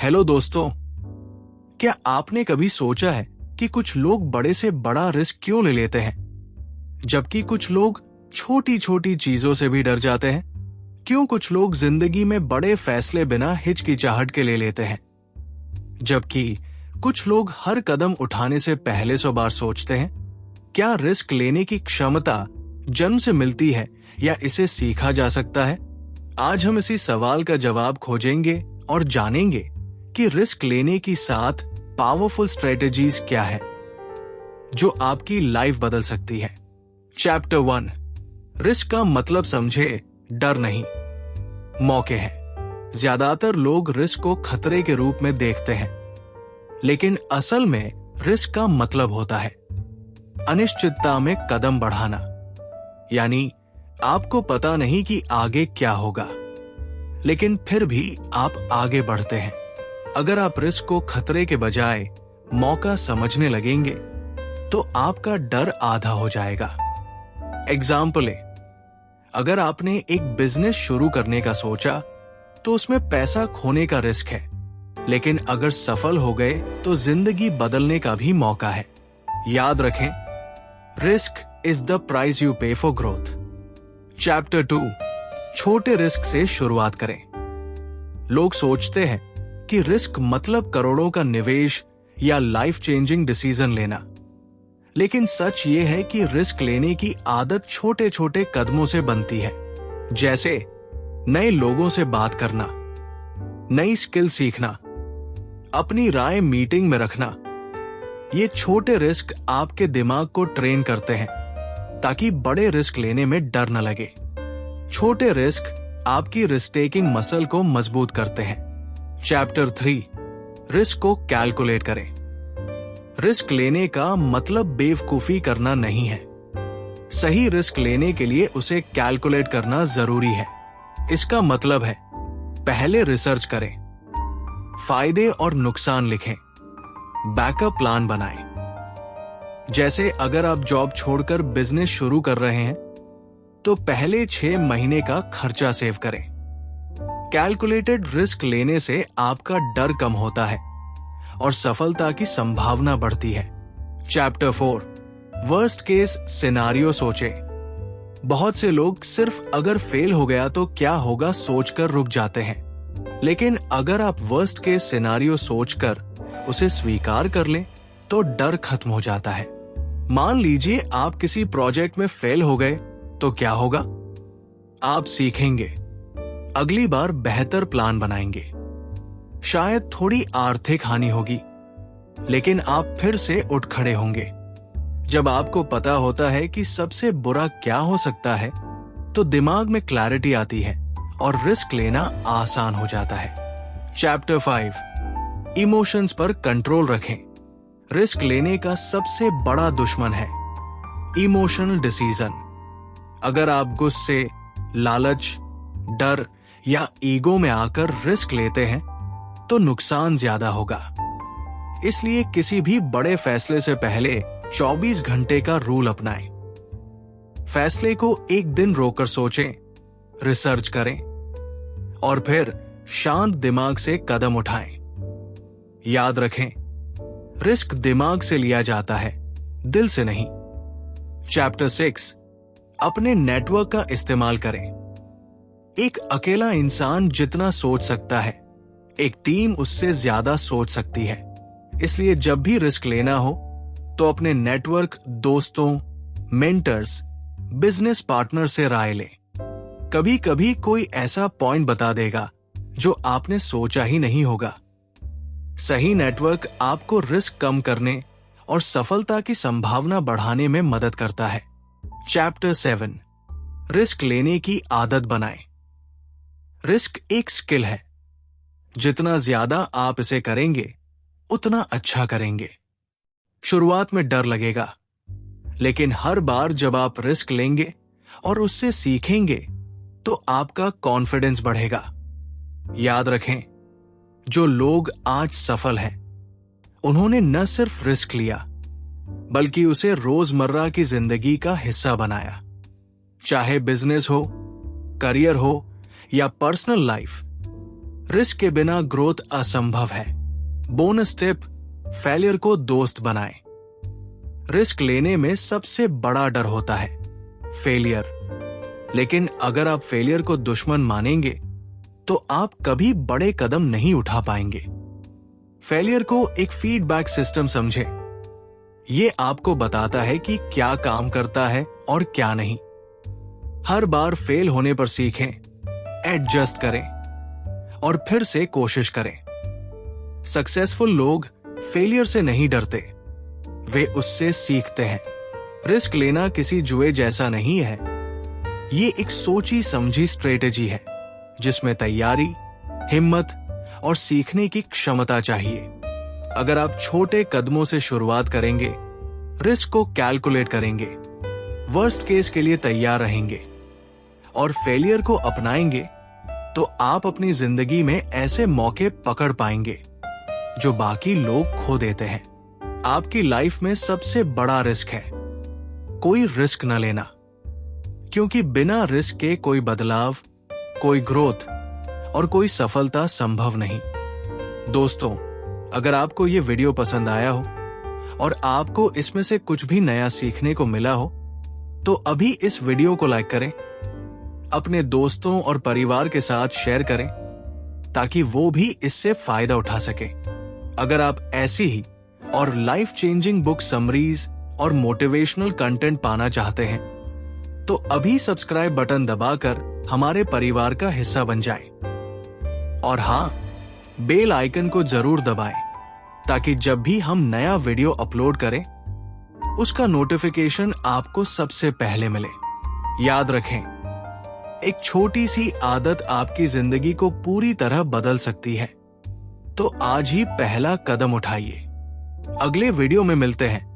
Hello दोस्तों, क्या आपने कभी सोचा है कि कुछ लोग बड़े से बड़ा रिस्क क्यों ले लेते हैं, जबकि कुछ लोग छोटी छोटी चीजों से भी डर जाते हैं? क्यों कुछ लोग जिंदगी में बड़े फैसले बिना हिचकिचाहट के ले लेते हैं, जबकि कुछ लोग हर कदम उठाने से पहले 100 बार सोचते हैं? क्या रिस्क लेने की क्षमता जन्म से मिलती है या इसे सीखा जा सकता है? आज हम इसी सवाल का जवाब खोजेंगे और जानेंगे कि रिस्क लेने की 7 पावरफुल स्ट्रेटेजीज क्या है जो आपकी लाइफ बदल सकती है। चैप्टर 1, रिस्क का मतलब समझे, डर नहीं, मौके हैं। ज्यादातर लोग रिस्क को खतरे के रूप में देखते हैं, लेकिन असल में रिस्क का मतलब होता है अनिश्चितता में कदम बढ़ाना। यानी आपको पता नहीं कि आगे क्या होगा, लेकिन फिर भी आप आगे बढ़ते हैं। अगर आप रिस्क को खतरे के बजाय मौका समझने लगेंगे तो आपका डर आधा हो जाएगा। एग्जाम्पल है, अगर आपने एक बिजनेस शुरू करने का सोचा तो उसमें पैसा खोने का रिस्क है, लेकिन अगर सफल हो गए तो जिंदगी बदलने का भी मौका है। याद रखें, risk is the price you पे फॉर ग्रोथ। चैप्टर 2, छोटे रिस्क से शुरुआत करें। लोग सोचते हैं कि रिस्क मतलब करोड़ों का निवेश या लाइफ चेंजिंग डिसीजन लेना, लेकिन सच ये है कि रिस्क लेने की आदत छोटे छोटे कदमों से बनती है। जैसे नए लोगों से बात करना, नई स्किल सीखना, अपनी राय मीटिंग में रखना। ये छोटे रिस्क आपके दिमाग को ट्रेन करते हैं ताकि बड़े रिस्क लेने में डर न लगे। छोटे रिस्क आपकी रिस्क टेकिंग मसल को मजबूत करते हैं। चैप्टर 3, रिस्क को कैलकुलेट करें। रिस्क लेने का मतलब बेवकूफी करना नहीं है। सही रिस्क लेने के लिए उसे कैलकुलेट करना जरूरी है। इसका मतलब है, पहले रिसर्च करें, फायदे और नुकसान लिखें, बैकअप प्लान बनाएं। जैसे अगर आप जॉब छोड़कर बिजनेस शुरू कर रहे हैं तो पहले 6 महीने का खर्चा सेव करें। कैलकुलेटेड रिस्क लेने से आपका डर कम होता है और सफलता की संभावना बढ़ती है। चैप्टर 4, वर्स्ट केस सिनेरियो सोचें। बहुत से लोग सिर्फ अगर फेल हो गया तो क्या होगा सोचकर रुक जाते हैं, लेकिन अगर आप वर्स्ट केस सिनेरियो सोचकर उसे स्वीकार कर लें तो डर खत्म हो जाता है। मान लीजिए आप किसी प्रोजेक्ट में फेल हो गए तो क्या होगा? आप सीखेंगे, अगली बार बेहतर प्लान बनाएंगे। शायद थोड़ी आर्थिक हानि होगी, लेकिन आप फिर से उठ खड़े होंगे। जब आपको पता होता है कि सबसे बुरा क्या हो सकता है तो दिमाग में क्लैरिटी आती है और रिस्क लेना आसान हो जाता है। चैप्टर 5, इमोशंस पर कंट्रोल रखें। रिस्क लेने का सबसे बड़ा दुश्मन है इमोशनल डिसीजन। अगर आप गुस्से, लालच, डर या ईगो में आकर रिस्क लेते हैं तो नुकसान ज्यादा होगा। इसलिए किसी भी बड़े फैसले से पहले 24 घंटे का रूल अपनाएं। फैसले को एक दिन रोककर सोचें, रिसर्च करें और फिर शांत दिमाग से कदम उठाएं। याद रखें, रिस्क दिमाग से लिया जाता है, दिल से नहीं। चैप्टर 6, अपने नेटवर्क का इस्तेमाल करें। एक अकेला इंसान जितना सोच सकता है, एक टीम उससे ज्यादा सोच सकती है। इसलिए जब भी रिस्क लेना हो तो अपने नेटवर्क, दोस्तों, मेंटर्स, बिजनेस पार्टनर से राय लें। कभी कभी कोई ऐसा पॉइंट बता देगा जो आपने सोचा ही नहीं होगा। सही नेटवर्क आपको रिस्क कम करने और सफलता की संभावना बढ़ाने में मदद करता है। चैप्टर 7, रिस्क लेने की आदत बनाएं। रिस्क एक स्किल है, जितना ज्यादा आप इसे करेंगे उतना अच्छा करेंगे। शुरुआत में डर लगेगा, लेकिन हर बार जब आप रिस्क लेंगे और उससे सीखेंगे तो आपका कॉन्फिडेंस बढ़ेगा। याद रखें, जो लोग आज सफल हैं, उन्होंने न सिर्फ रिस्क लिया बल्कि उसे रोजमर्रा की जिंदगी का हिस्सा बनाया। चाहे बिजनेस हो, करियर हो या पर्सनल लाइफ, रिस्क के बिना ग्रोथ असंभव है। बोनस टिप, फेलियर को दोस्त बनाएं। रिस्क लेने में सबसे बड़ा डर होता है फेलियर, लेकिन अगर आप फेलियर को दुश्मन मानेंगे तो आप कभी बड़े कदम नहीं उठा पाएंगे। फेलियर को एक फीडबैक सिस्टम समझें। यह आपको बताता है कि क्या काम करता है और क्या नहीं। हर बार फेल होने पर सीखें, एडजस्ट करें और फिर से कोशिश करें। सक्सेसफुल लोग फेलियर से नहीं डरते, वे उससे सीखते हैं। रिस्क लेना किसी जुए जैसा नहीं है, ये एक सोची समझी स्ट्रेटेजी है जिसमें तैयारी, हिम्मत और सीखने की क्षमता चाहिए। अगर आप छोटे कदमों से शुरुआत करेंगे, रिस्क को कैलकुलेट करेंगे, वर्स्ट केस के लिए तैयार रहेंगे और फेलियर को अपनाएंगे, तो आप अपनी जिंदगी में ऐसे मौके पकड़ पाएंगे जो बाकी लोग खो देते हैं। आपकी लाइफ में सबसे बड़ा रिस्क है कोई रिस्क न लेना, क्योंकि बिना रिस्क के कोई बदलाव, कोई ग्रोथ और कोई सफलता संभव नहीं। दोस्तों, अगर आपको यह वीडियो पसंद आया हो और आपको इसमें से कुछ भी नया सीखने को मिला हो, तो अभी इस वीडियो को लाइक करें, अपने दोस्तों और परिवार के साथ शेयर करें ताकि वो भी इससे फायदा उठा सके। अगर आप ऐसी ही और लाइफ चेंजिंग बुक समरीज और मोटिवेशनल कंटेंट पाना चाहते हैं, तो अभी सब्सक्राइब बटन दबाकर हमारे परिवार का हिस्सा बन जाएं। और हाँ, बेल आइकन को जरूर दबाएं ताकि जब भी हम नया वीडियो अपलोड करें, उसका नोटिफिकेशन आपको सबसे पहले मिले। याद रखें, एक छोटी सी आदत आपकी जिंदगी को पूरी तरह बदल सकती है, तो आज ही पहला कदम उठाइए। अगले वीडियो में मिलते हैं।